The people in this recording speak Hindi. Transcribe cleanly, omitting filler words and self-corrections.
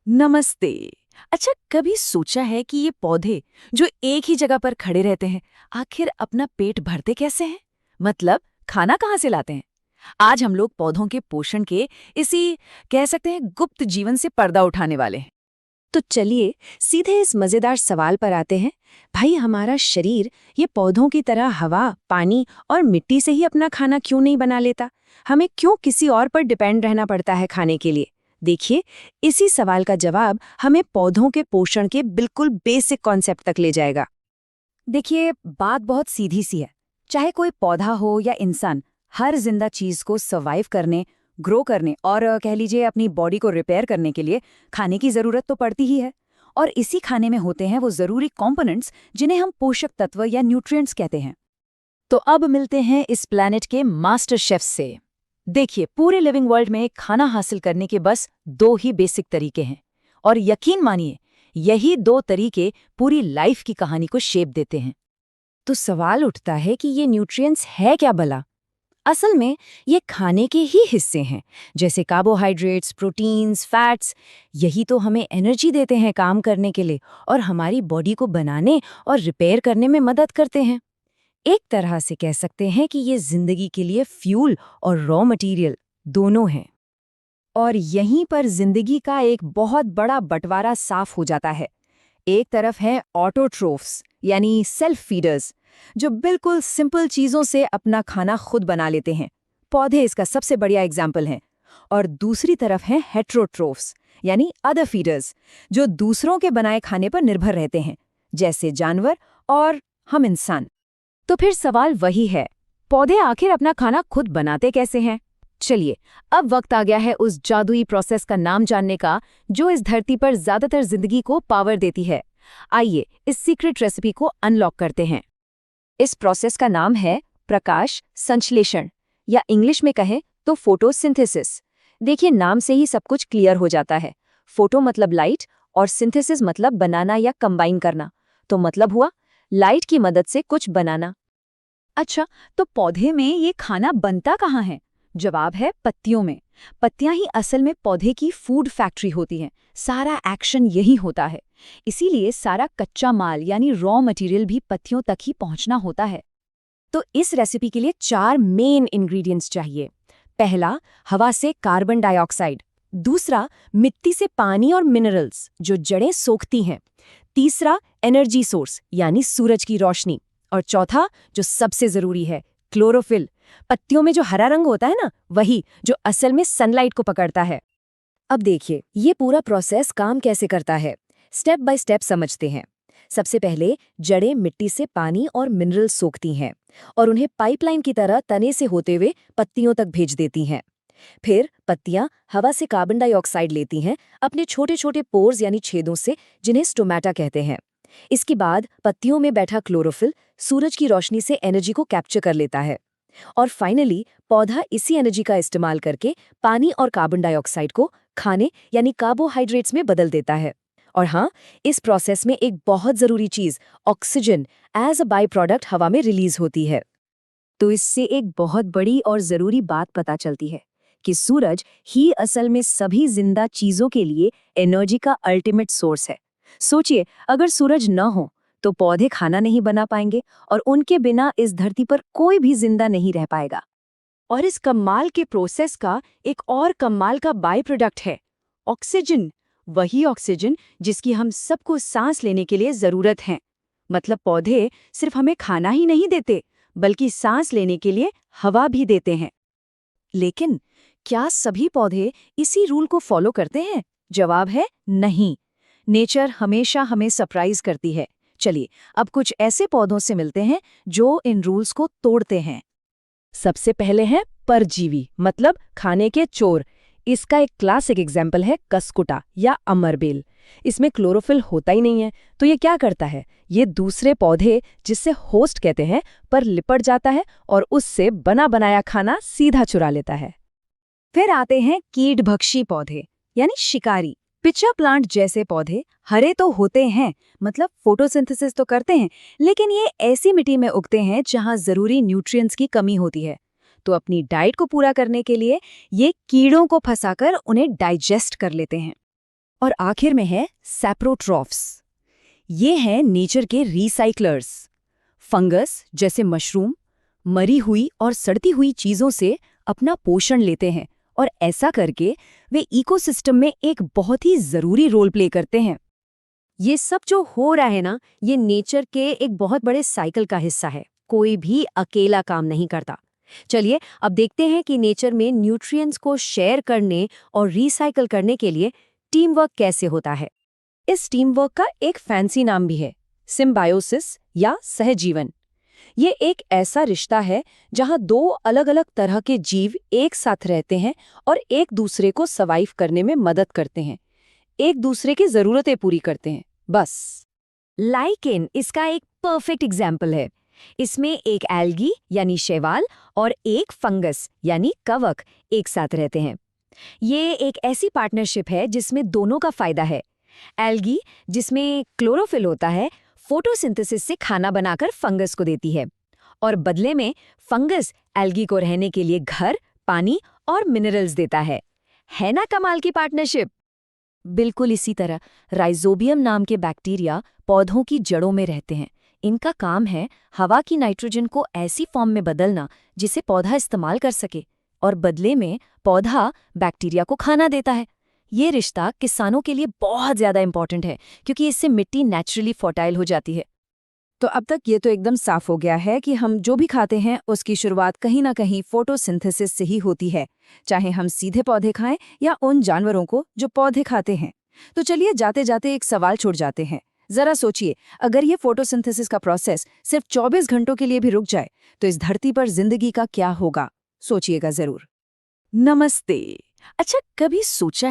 नमस्ते। अच्छा, कभी सोचा है कि ये पौधे जो एक ही जगह पर खड़े रहते हैं, आखिर अपना पेट भरते कैसे हैं? मतलब खाना कहाँ से लाते हैं? आज हम लोग पौधों के पोषण के इसी कह सकते हैं गुप्त जीवन से पर्दा उठाने वाले हैं। तो चलिए सीधे इस मजेदार सवाल पर आते हैं। भाई, हमारा शरीर ये पौधों की तरह हवा, पानी और मिट्टी से ही अपना खाना क्यों नहीं बना लेता? हमें क्यों किसी और पर डिपेंड रहना पड़ता है खाने के लिए? देखिए, इसी सवाल का जवाब हमें पौधों के पोषण के बिल्कुल बेसिक कॉन्सेप्ट तक ले जाएगा। देखिए, बात बहुत सीधी सी है। चाहे कोई पौधा हो या इंसान, हर जिंदा चीज को सर्वाइव करने, ग्रो करने और कह लीजिए अपनी बॉडी को रिपेयर करने के लिए खाने की जरूरत तो पड़ती ही है। और इसी खाने में होते हैं वो जरूरी कंपोनेंट्स जिन्हें हम पोषक तत्व या न्यूट्रिएंट्स कहते हैं। तो अब मिलते हैं इस प्लैनेट के मास्टर शेफ से। देखिए, पूरे लिविंग वर्ल्ड में खाना हासिल करने के बस दो ही बेसिक तरीके हैं, और यकीन मानिए, यही दो तरीके पूरी लाइफ की कहानी को शेप देते हैं। तो सवाल उठता है कि ये न्यूट्रिएंट्स है क्या भला? असल में ये खाने के ही हिस्से हैं, जैसे कार्बोहाइड्रेट्स, प्रोटीन्स, फैट्स। यही तो हमें एनर्जी देते हैं काम करने के लिए और हमारी बॉडी को बनाने और रिपेयर करने में मदद करते हैं। एक तरह से कह सकते हैं कि ये जिंदगी के लिए फ्यूल और रॉ मटेरियल दोनों हैं। और यहीं पर जिंदगी का एक बहुत बड़ा बंटवारा साफ हो जाता है। एक तरफ है ऑटोट्रोफ्स, यानी सेल्फ फीडर्स, जो बिल्कुल सिंपल चीजों से अपना खाना खुद बना लेते हैं। पौधे इसका सबसे बढ़िया एग्जाम्पल हैं। और दूसरी तरफ है हेट्रोट्रोफ्स, यानी अदर फीडर्स, जो दूसरों के बनाए खाने पर निर्भर रहते हैं, जैसे जानवर और हम इंसान। तो फिर सवाल वही है, पौधे आखिर अपना खाना खुद बनाते कैसे हैं? चलिए, अब वक्त आ गया है उस जादुई प्रोसेस का नाम जानने का, जो इस धरती पर ज्यादातर जिंदगी को पावर देती है। आइए इस सीक्रेट रेसिपी को अनलॉक करते हैं। इस प्रोसेस का नाम है प्रकाश संश्लेषण, या इंग्लिश में कहें तो फोटोसिंथेसिस। देखिए, नाम से ही सब कुछ क्लियर हो जाता है। फोटो मतलब लाइट और सिंथेसिस मतलब बनाना या कंबाइन करना। तो मतलब हुआ लाइट की मदद से कुछ बनाना। अच्छा, तो पौधे में ये खाना बनता कहाँ है? जवाब है पत्तियों में। पत्तियां ही असल में पौधे की फूड फैक्ट्री होती हैं। सारा एक्शन यही होता है। इसीलिए सारा कच्चा माल यानी रॉ मटेरियल भी पत्तियों तक ही पहुंचना होता है। तो इस रेसिपी के लिए 4 मेन इंग्रेडिएंट्स चाहिए। पहला, हवा से कार्बन डाइऑक्साइड। दूसरा, मिट्टी से पानी और मिनरल्स, जो जड़ें सोखती हैं। तीसरा, एनर्जी सोर्स यानी सूरज की रोशनी। और चौथा, जो सबसे जरूरी है, क्लोरोफिल। पत्तियों में जो हरा रंग होता है ना, वही जो असल में सनलाइट को पकड़ता है। अब देखिए, ये पूरा प्रोसेस काम कैसे करता है। स्टेप बाय स्टेप समझते हैं। सबसे पहले जड़ें मिट्टी से पानी और मिनरल सोखती हैं और उन्हें पाइपलाइन की तरह तने से होते हुए पत्तियों तक भेज देती हैं। फिर पत्तियां हवा से कार्बन डाइऑक्साइड लेती हैं अपने छोटे छोटे पोर्स यानी छेदों से, जिन्हें स्टोमेटा कहते हैं। इसके बाद पत्तियों में बैठा क्लोरोफिल सूरज की रोशनी से एनर्जी को कैप्चर कर लेता है। और फाइनली पौधा इसी एनर्जी का इस्तेमाल करके पानी और कार्बन डाइऑक्साइड को खाने यानी कार्बोहाइड्रेट्स में बदल देता है। और हाँ, इस प्रोसेस में एक बहुत जरूरी चीज, oxygen as a by product हवा में रिलीज होती है। तो इससे एक बहुत बड़ी और जरूरी बात पता चलती है कि सूरज ही असल में सभी जिंदा चीजों के लिए एनर्जी का अल्टीमेट सोर्स है। सोचिए, अगर सूरज न हो तो पौधे खाना नहीं बना पाएंगे और उनके बिना इस धरती पर कोई भी जिंदा नहीं रह पाएगा। और इस कमाल के प्रोसेस का एक और कमाल का बाय प्रोडक्ट है ऑक्सीजन। वही ऑक्सीजन जिसकी हम सबको सांस लेने के लिए जरूरत है। मतलब पौधे सिर्फ हमें खाना ही नहीं देते, बल्कि सांस लेने के लिए हवा भी देते हैं। लेकिन क्या सभी पौधे इसी रूल को फॉलो करते हैं? जवाब है नहीं। नेचर हमेशा हमें सरप्राइज करती है। चलिए, अब कुछ ऐसे पौधों से मिलते हैं जो इन रूल्स को तोड़ते हैं। सबसे पहले हैं परजीवी, मतलब खाने के चोर। इसका एक क्लासिक एग्जाम्पल है कसकुटा या अमरबेल। इसमें क्लोरोफिल होता ही नहीं है, तो ये क्या करता है? ये दूसरे पौधे, जिससे होस्ट कहते हैं, पर लिपट जाता है और उससे बना बनाया खाना सीधा चुरा लेता है। फिर आते हैं कीटभक्षी पौधे, यानी शिकारी। पिचा प्लांट जैसे पौधे हरे तो होते हैं, मतलब फोटोसिंथेसिस तो करते हैं, लेकिन ये ऐसी मिट्टी में उगते हैं जहां जरूरी न्यूट्रिएंट्स की कमी होती है। तो अपनी डाइट को पूरा करने के लिए ये कीड़ों को फंसाकर उन्हें डाइजेस्ट कर लेते हैं। और आखिर में है सैप्रोट्रॉफ्स। ये हैं नेचर के रिसाइक्लर्स। फंगस जैसे मशरूम मरी हुई और सड़ती हुई चीजों से अपना पोषण लेते हैं और ऐसा करके वे इकोसिस्टम में एक बहुत ही जरूरी रोल प्ले करते हैं। ये सब जो हो रहा है ना, ये नेचर के एक बहुत बड़े साइकिल का हिस्सा है। कोई भी अकेला काम नहीं करता। चलिए अब देखते हैं कि नेचर में न्यूट्रिएंट्स को शेयर करने और रिसाइकल करने के लिए टीम वर्क कैसे होता है। इस टीम वर्क का एक फैंसी नाम भी है, सिम्बायोसिस या सहजीवन। ये एक ऐसा रिश्ता है जहां दो अलग अलग तरह के जीव एक साथ रहते हैं और एक दूसरे को सर्वाइव करने में मदद करते हैं, एक दूसरे की जरूरतें पूरी करते हैं, बस। लाइकेन इसका एक परफेक्ट एग्जाम्पल है। इसमें एक एल्गी यानी शैवाल और एक फंगस यानी कवक एक साथ रहते हैं। ये एक ऐसी पार्टनरशिप है जिसमें दोनों का फायदा है। एल्गी, जिसमें क्लोरोफिल होता है, फोटोसिंथेसिस से खाना बनाकर फंगस को देती है और बदले में फंगस एल्गी को रहने के लिए घर, पानी और मिनरल्स देता है ना कमाल की पार्टनरशिप। बिल्कुल इसी तरह राइजोबियम नाम के बैक्टीरिया पौधों की जड़ों में रहते हैं। इनका काम है हवा की नाइट्रोजन को ऐसी फॉर्म में बदलना जिसे पौधा इस्तेमाल कर सके, और बदले में पौधा बैक्टीरिया को खाना देता है। ये रिश्ता किसानों के लिए बहुत ज्यादा इंपॉर्टेंट है क्योंकि इससे मिट्टी नेचुरली फर्टाइल हो जाती है। तो अब तक ये तो एकदम साफ हो गया है कि हम जो भी खाते हैं उसकी शुरुआत कहीं ना कहीं फोटोसिंथेसिस से ही होती है, चाहे हम सीधे पौधे खाएं या उन जानवरों को जो पौधे खाते हैं। तो चलिए जाते जाते एक सवाल छोड़ जाते हैं। जरा सोचिए, अगर ये फोटोसिंथेसिस का प्रोसेस सिर्फ 24 घंटों के लिए भी रुक जाए तो इस धरती पर जिंदगी का क्या होगा? सोचिएगा जरूर। नमस्ते। अच्छा, कभी सोचा